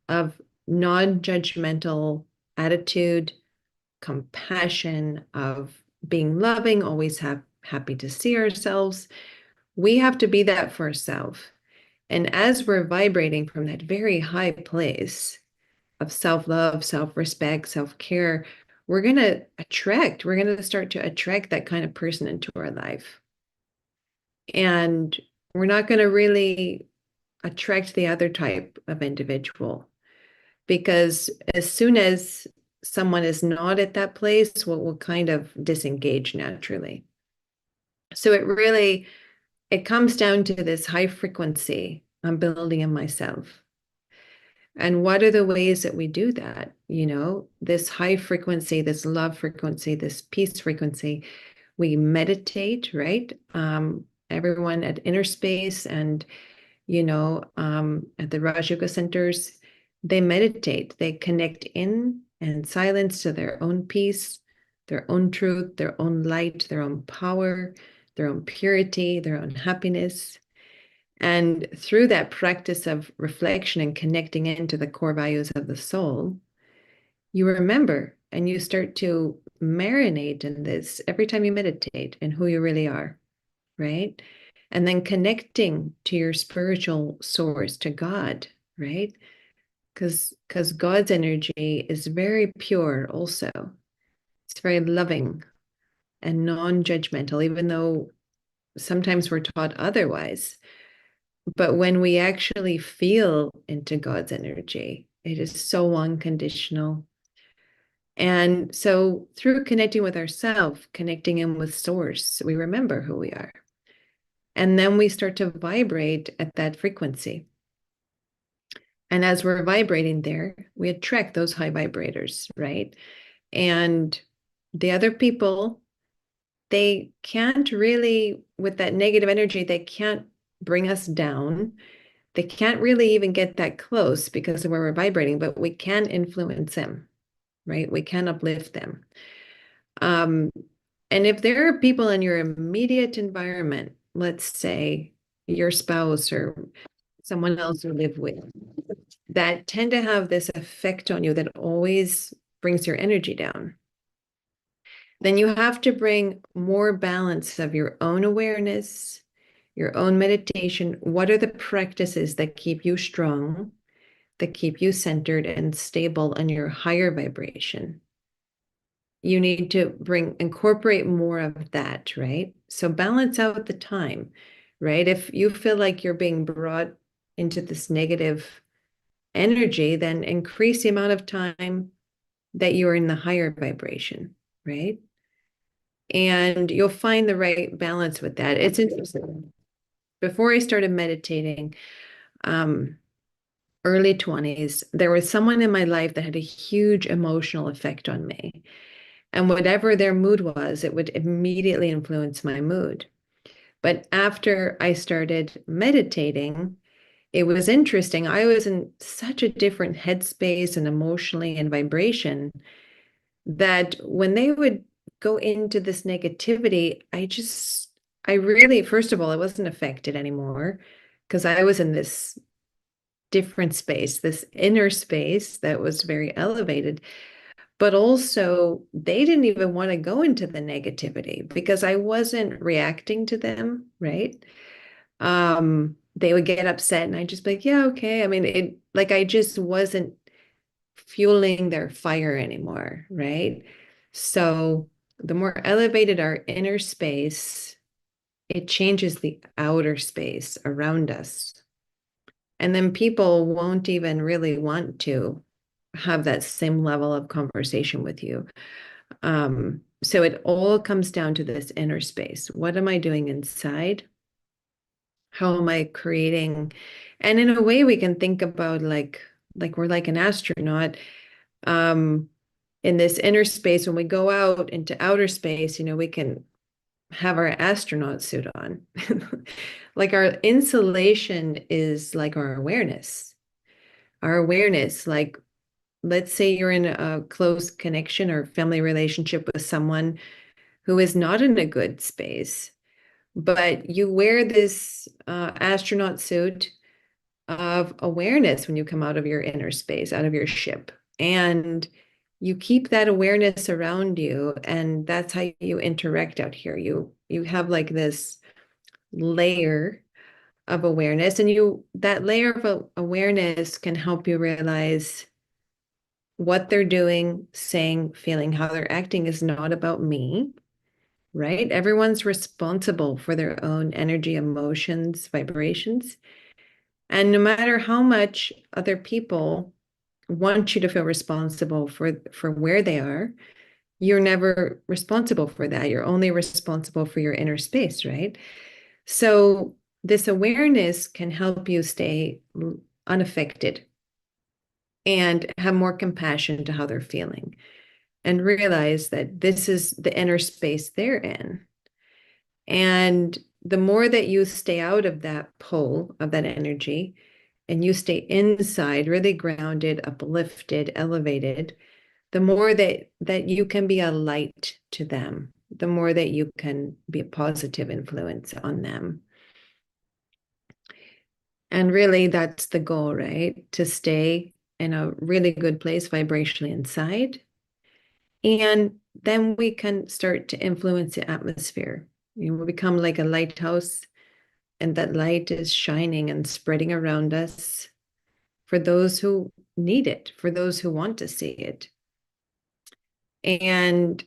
of non-judgmental attitude, compassion, of being loving, always happy to see ourselves. We have to be that for ourselves. And as we're vibrating from that very high place of self-love, self-respect, self-care, we're going to start to attract that kind of person into our life. And we're not going to really attract the other type of individual, because as soon as someone is not at that place, we'll kind of disengage naturally. So it comes down to this high frequency I'm building in myself. And what are the ways that we do that? This high frequency, this love frequency, this peace frequency, we meditate, right? Everyone at Inner Space and, at the Raj Yoga centers, they meditate, they connect in and silence to their own peace, their own truth, their own light, their own power, their own purity, their own happiness. And through that practice of reflection and connecting into the core values of the soul, you remember and you start to marinate in this every time you meditate and who you really are, right? And then connecting to your spiritual source, to God, right? Because God's energy is very pure also. It's very loving and non-judgmental, even though sometimes we're taught otherwise. But when we actually feel into God's energy, it is so unconditional. And so through connecting with ourselves, connecting in with source, we remember who we are. And then we start to vibrate at that frequency. And as we're vibrating there, we attract those high vibrators, right? And the other people, they can't really, with that negative energy, they can't bring us down. They can't really even get that close because of where we're vibrating, but we can influence them, right? We can uplift them. And if there are people in your immediate environment, let's say your spouse or someone else you live with, that tend to have this effect on you that always brings your energy down, then you have to bring more balance of your own awareness, your own meditation. What are the practices that keep you strong, that keep you centered and stable on your higher vibration? You need to incorporate more of that, right? So balance out the time, right? If you feel like you're being brought into this negative energy, then increase the amount of time that you're in the higher vibration, right? And you'll find the right balance with that. It's interesting. Before I started meditating, early 20s, there was someone in my life that had a huge emotional effect on me. And whatever their mood was, it would immediately influence my mood. But after I started meditating, it was interesting. I was in such a different headspace and emotionally and vibration that when they would go into this negativity, I really, first of all, I wasn't affected anymore because I was in this different space, this inner space that was very elevated. But also, they didn't even want to go into the negativity because I wasn't reacting to them, right? They would get upset and I'd just be like, yeah, okay. I mean, I just wasn't fueling their fire anymore, right? So the more elevated our inner space, it changes the outer space around us. And then people won't even really want to have that same level of conversation with you. So it all comes down to this inner space. What am I doing inside? How am I creating? And in a way, we can think about like we're like an astronaut. In this inner space, when we go out into outer space, we can have our astronaut suit on. Like our insulation is like our awareness. Our awareness, like let's say you're in a close connection or family relationship with someone who is not in a good space, but you wear this astronaut suit of awareness when you come out of your inner space, out of your ship. And you keep that awareness around you, and that's how you interact out here. You have like this layer of awareness, and that layer of awareness can help you realize what they're doing, saying, feeling, how they're acting is not about me, right? Everyone's responsible for their own energy, emotions, vibrations. And no matter how much other people want you to feel responsible for where they are, you're never responsible for that. You're only responsible for your inner space, right? So this awareness can help you stay unaffected and have more compassion to how they're feeling and realize that this is the inner space they're in. And the more that you stay out of that pull of that energy and you stay inside, really grounded, uplifted, elevated, the more that you can be a light to them, the more that you can be a positive influence on them. And really, that's the goal, right? To stay in a really good place vibrationally inside. And then we can start to influence the atmosphere. We become like a lighthouse, and that light is shining and spreading around us for those who need it, for those who want to see it. And,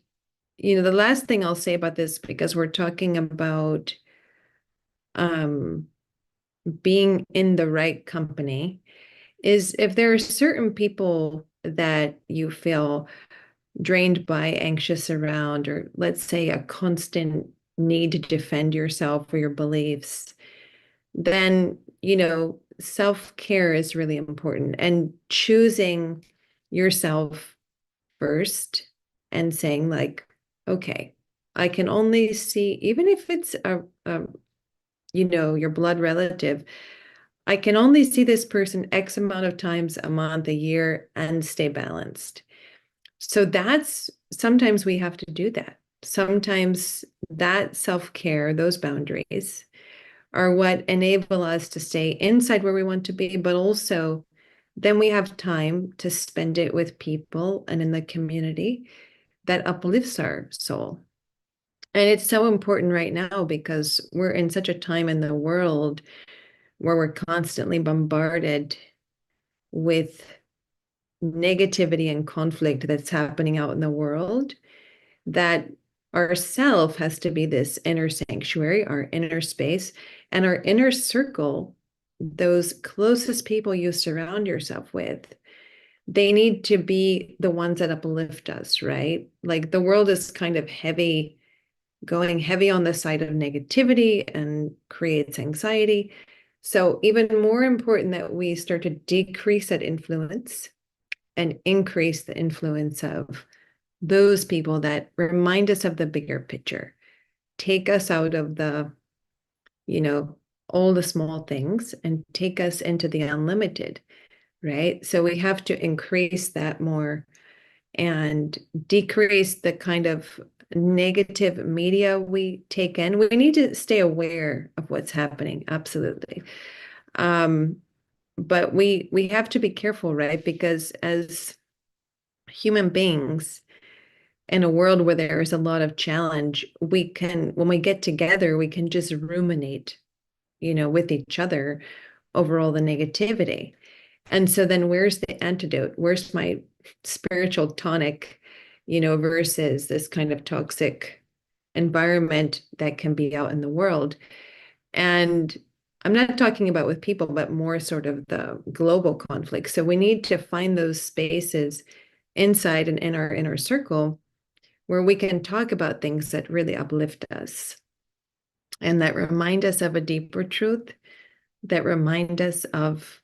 the last thing I'll say about this, because we're talking about um, being in the right company, is if there are certain people that you feel drained by, anxious around, or let's say a constant need to defend yourself or your beliefs, then, self-care is really important, and choosing yourself first and saying like, okay, I can only see, even if it's your blood relative, I can only see this person X amount of times a month, a year, and stay balanced. So that's sometimes we have to do that. Sometimes that self-care, those boundaries are what enable us to stay inside where we want to be, but also then we have time to spend it with people and in the community that uplifts our soul. And it's so important right now because we're in such a time in the world where we're constantly bombarded with negativity and conflict that's happening out in the world, that our self has to be this inner sanctuary, our inner space, and our inner circle, those closest people you surround yourself with, they need to be the ones that uplift us, right? Like the world is kind of heavy, going heavy on the side of negativity and creates anxiety. So even more important that we start to decrease that influence and increase the influence of those people that remind us of the bigger picture, take us out of the, all the small things and take us into the unlimited, right? So we have to increase that more and decrease the kind of negative media we take in. We need to stay aware of what's happening, absolutely. But we have to be careful, right? Because as human beings in a world where there is a lot of challenge, when we get together, we can just ruminate, with each other over all the negativity. And so then where's the antidote? Where's my spiritual tonic, versus this kind of toxic environment that can be out in the world? And I'm not talking about with people, but more sort of the global conflict. So we need to find those spaces inside and in our inner circle where we can talk about things that really uplift us and that remind us of a deeper truth, that remind us of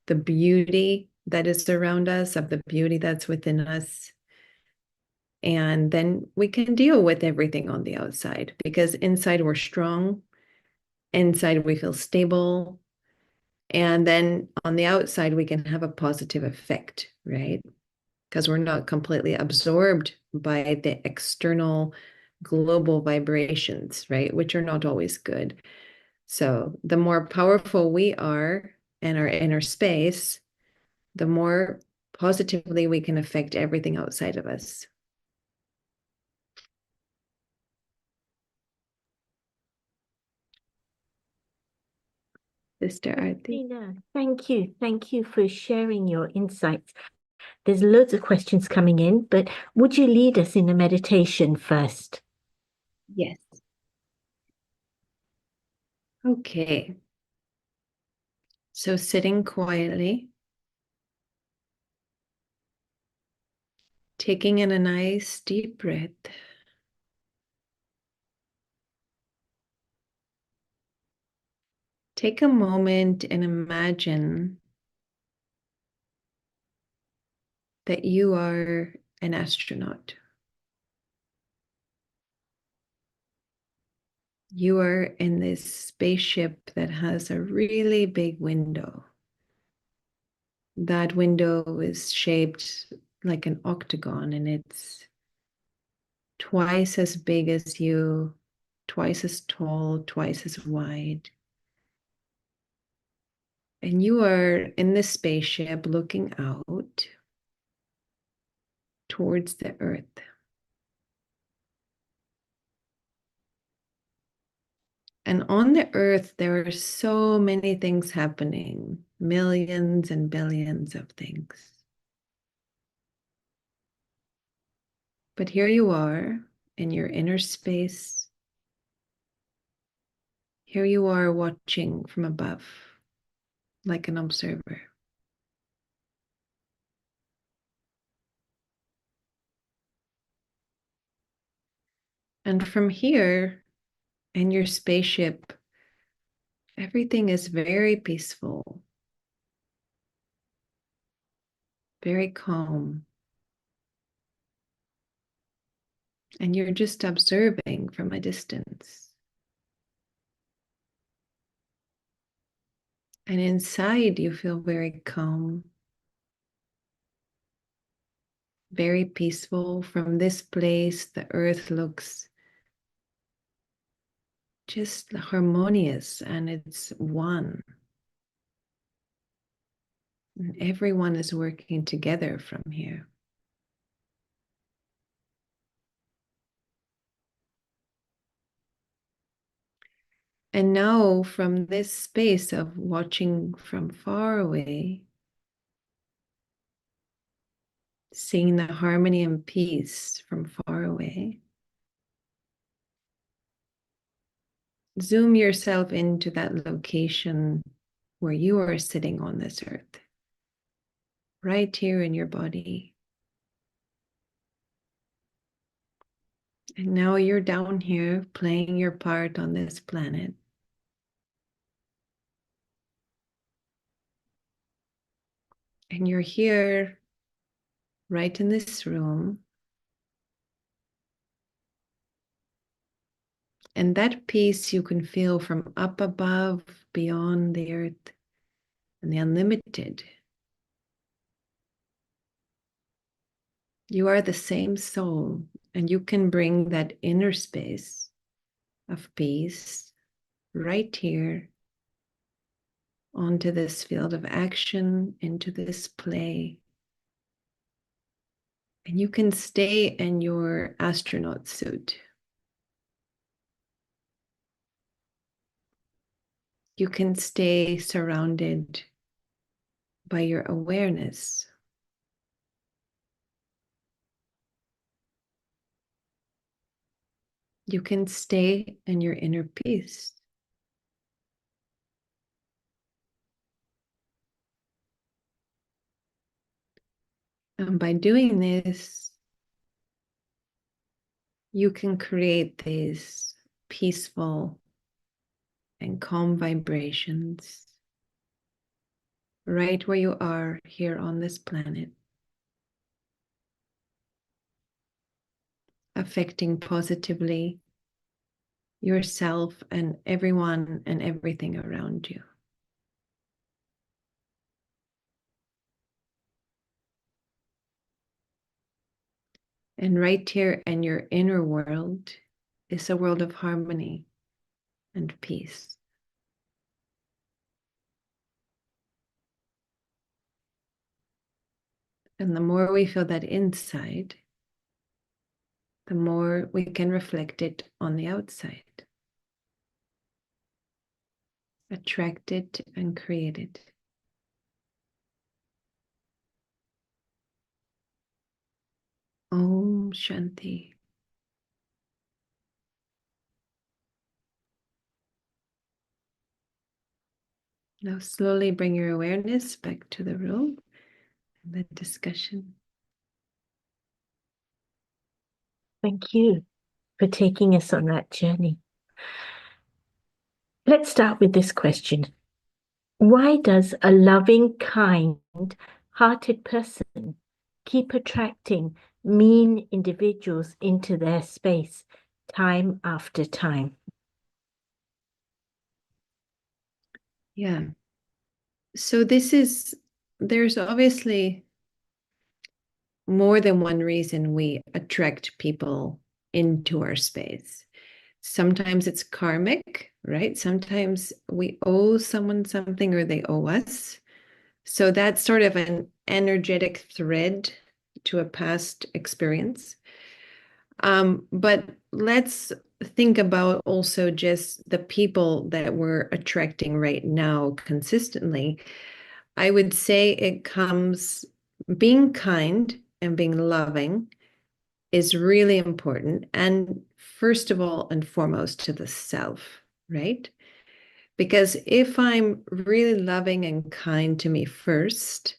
the beauty that is around us, of the beauty that's within us. And then we can deal with everything on the outside, because inside we're strong, inside we feel stable. And then on the outside, we can have a positive effect, right? Because we're not completely absorbed by the external global vibrations, right? Which are not always good. So the more powerful we are in our inner space, the more positively we can affect everything outside of us. Sister Arti.
Kristina, thank you. Thank you for sharing your insights. There's loads of questions coming in, but would you lead us in a meditation first?
Yes. Okay. So sitting quietly, taking in a nice deep breath. Take a moment and imagine that you are an astronaut. You are in this spaceship that has a really big window. That window is shaped like an octagon, and it's twice as big as you, twice as tall, twice as wide. And you are in this spaceship looking out towards the earth. And on the earth, there are so many things happening, millions and billions of things. But here you are in your inner space. Here you are watching from above, like an observer. And from here, in your spaceship, everything is very peaceful, very calm. And you're just observing from a distance. And inside, you feel very calm, very peaceful. From this place, the earth looks just harmonious and it's one. And everyone is working together from here. And now, from this space of watching from far away, seeing the harmony and peace from far away, zoom yourself into that location where you are sitting on this earth, right here in your body. And now you're down here playing your part on this planet. And you're here, right in this room. And that peace you can feel from up above, beyond the earth, and the unlimited. You are the same soul, and you can bring that inner space of peace right here onto this field of action, into this play. And you can stay in your astronaut suit. You can stay surrounded by your awareness. You can stay in your inner peace. And by doing this, you can create these peaceful and calm vibrations right where you are here on this planet. affecting positively yourself and everyone and everything around you. And right here in your inner world is a world of harmony and peace. And the more we feel that inside, the more we can reflect it on the outside. Attract it and create it. Om Shanti. Now slowly bring your awareness back to the room and the discussion.
Thank you for taking us on that journey. Let's start with this question. Why does a loving, kind-hearted person keep attracting mean individuals into their space time after time?
Yeah. So there's obviously more than one reason we attract people into our space. Sometimes it's karmic, right? Sometimes we owe someone something or they owe us. So that's sort of an energetic thread to a past experience. But let's think about also just the people that we're attracting right now consistently. I would say it comes being kind and being loving is really important. And first of all and foremost to the self, right? Because if I'm really loving and kind to me first,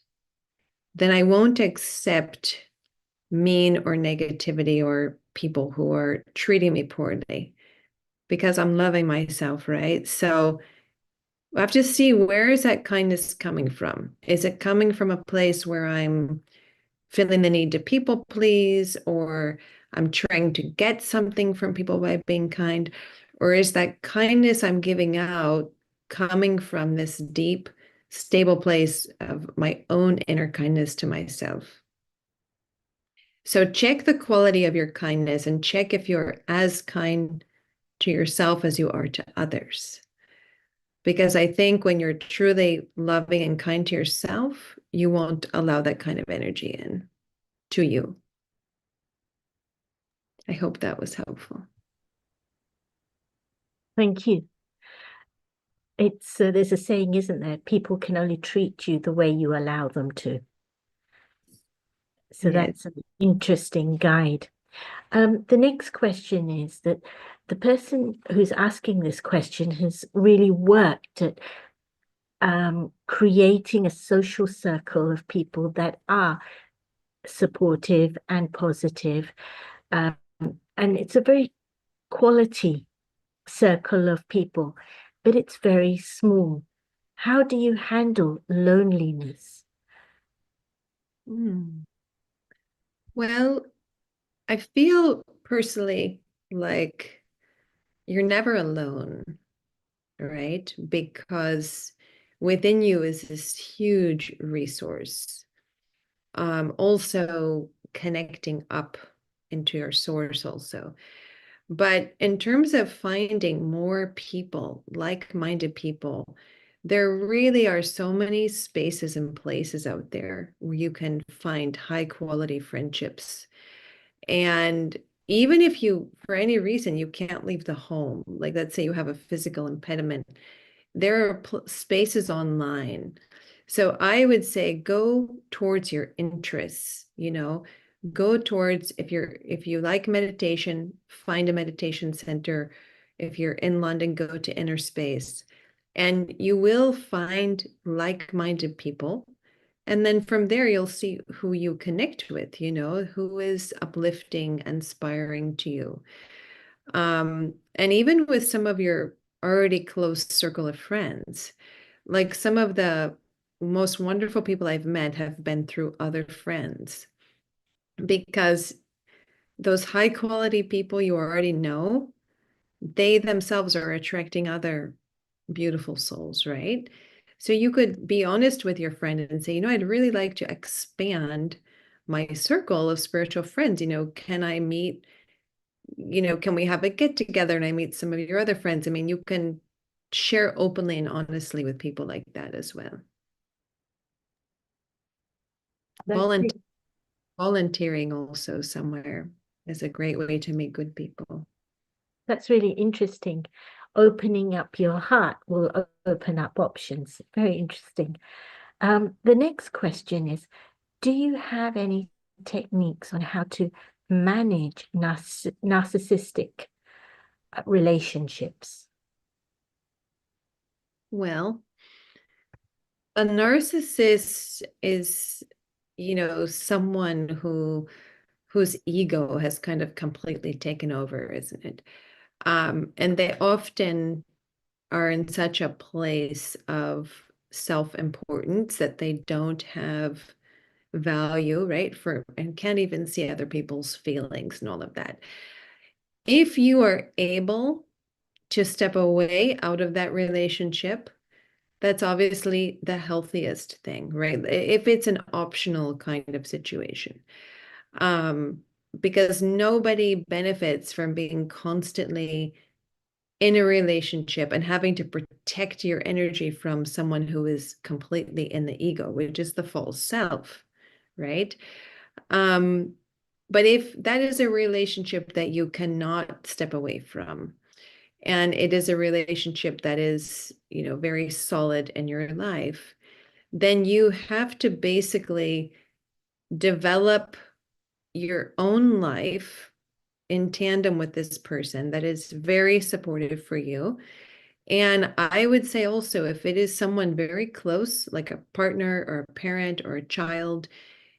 then I won't accept mean or negativity or people who are treating me poorly because I'm loving myself, right? So I have to see, where is that kindness coming from? Is it coming from a place where I'm feeling the need to people please, or I'm trying to get something from people by being kind? Or is that kindness I'm giving out coming from this deep, stable place of my own inner kindness to myself? So check the quality of your kindness and check if you're as kind to yourself as you are to others. Because I think when you're truly loving and kind to yourself, you won't allow that kind of energy in to you. I hope that was helpful.
Thank you. It's there's a saying, isn't there? People can only treat you the way you allow them to. So
Yes.
that's an interesting guide. The next question is that the person who's asking this question has really worked at creating a social circle of people that are supportive and positive. And it's a very quality circle of people, but it's very small. How do you handle loneliness?
Well, I feel personally like you're never alone, right? Because within you is this huge resource. Also connecting up into your source also. But in terms of finding more people, like-minded people, there really are so many spaces and places out there where you can find high quality friendships. And even if you, for any reason, you can't leave the home, like let's say you have a physical impediment, there are spaces online. So I would say go towards your interests, go towards, if you like meditation, find a meditation center. If you're in London, go to Inner Space. And you will find like-minded people. And then from there, you'll see who you connect with, who is uplifting, inspiring to you. And even with some of your already close circle of friends, like some of the most wonderful people I've met have been through other friends, because those high quality people you already know, they themselves are attracting other beautiful souls, right? So you could be honest with your friend and say, I'd really like to expand my circle of spiritual friends. Can I meet, can we have a get together and I meet some of your other friends? I mean, you can share openly and honestly with people like that as well. Volunteering also somewhere is a great way to meet good people.
That's really interesting. Opening up your heart will open up options. Very interesting. The next question is, do you have any techniques on how to manage narcissistic relationships?
Well, a narcissist is, someone whose ego has kind of completely taken over, isn't it? And they often are in such a place of self-importance that they don't have value, right? And can't even see other people's feelings and all of that. If you are able to step away out of that relationship, that's obviously the healthiest thing, right? If it's an optional kind of situation. Because nobody benefits from being constantly in a relationship and having to protect your energy from someone who is completely in the ego, which is the false self, right? But if that is a relationship that you cannot step away from, and it is a relationship that is, very solid in your life, then you have to basically develop your own life in tandem with this person that is very supportive for you. And I would say also, if it is someone very close, like a partner or a parent or a child,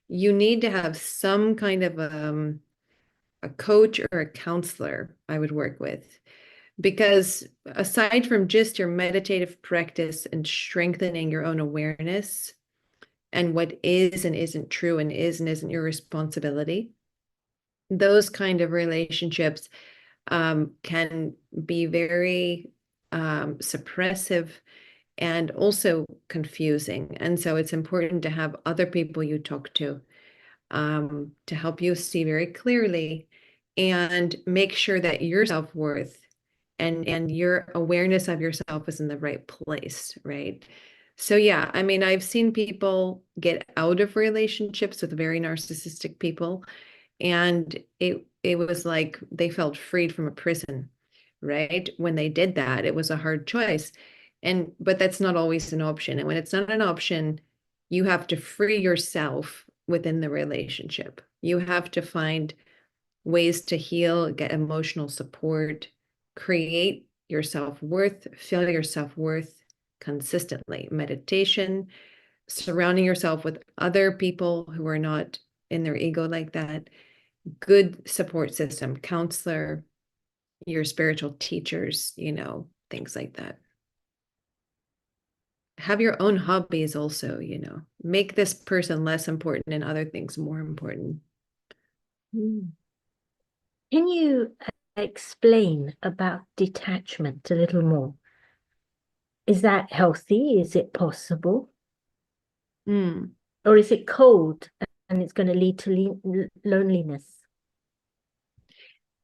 you need to have some kind of a coach or a counselor I would work with. Because aside from just your meditative practice and strengthening your own awareness and what is and isn't true and isn't your responsibility, those kind of relationships can be very suppressive and also confusing. And so it's important to have other people you talk to help you see very clearly and make sure that your self-worth and your awareness of yourself is in the right place, right? So yeah, I mean, I've seen people get out of relationships with very narcissistic people, and it was like they felt freed from a prison, right? When they did that, it was a hard choice. But that's not always an option. And when it's not an option, you have to free yourself within the relationship. You have to find ways to heal, get emotional support, create your self-worth, feel your self-worth consistently. Meditation, surrounding yourself with other people who are not in their ego like that, good support system, counselor, your spiritual teachers, things like that. Have your own hobbies also, make this person less important and other things more important.
Can you explain about detachment a little more? Is that healthy? Is it possible? Or is it cold and it's going to lead to loneliness?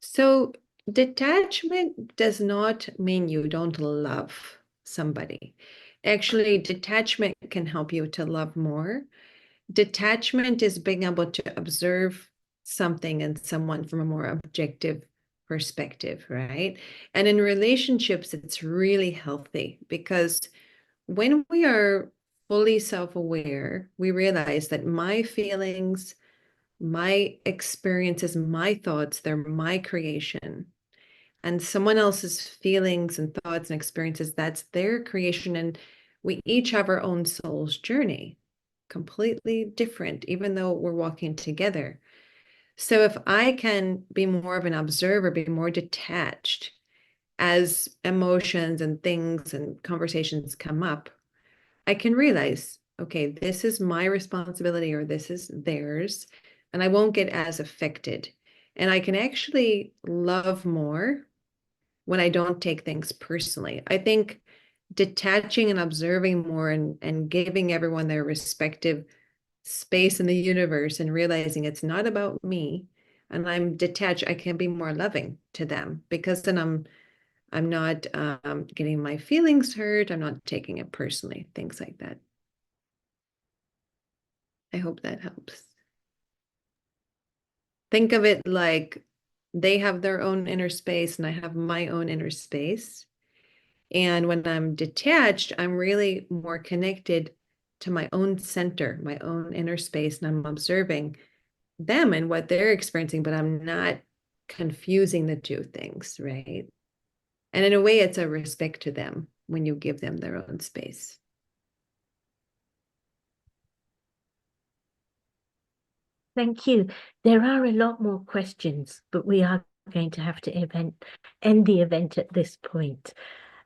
So detachment does not mean you don't love somebody. Actually, detachment can help you to love more. Detachment is being able to observe something and someone from a more objective perspective, right? And in relationships, it's really healthy because when we are fully self-aware, we realize that my feelings, my experiences, my thoughts, they're my creation. And someone else's feelings and thoughts and experiences, that's their creation. And we each have our own soul's journey, completely different, even though we're walking together. So if I can be more of an observer, be more detached as emotions and things and conversations come up, I can realize, okay, this is my responsibility or this is theirs, and I won't get as affected. And I can actually love more when I don't take things personally. I think detaching and observing more and giving everyone their respective space in the universe and realizing it's not about me and I'm detached, I can be more loving to them because then I'm not getting my feelings hurt. I'm not taking it personally, things like that. I hope that helps. Think of it like they have their own inner space and I have my own inner space. And when I'm detached, I'm really more connected to my own center, my own inner space, and I'm observing them and what they're experiencing, but I'm not confusing the two things, right? And in a way, it's a respect to them when you give them their own space.
Thank you. There are a lot more questions, but we are going to have to end the event at this point.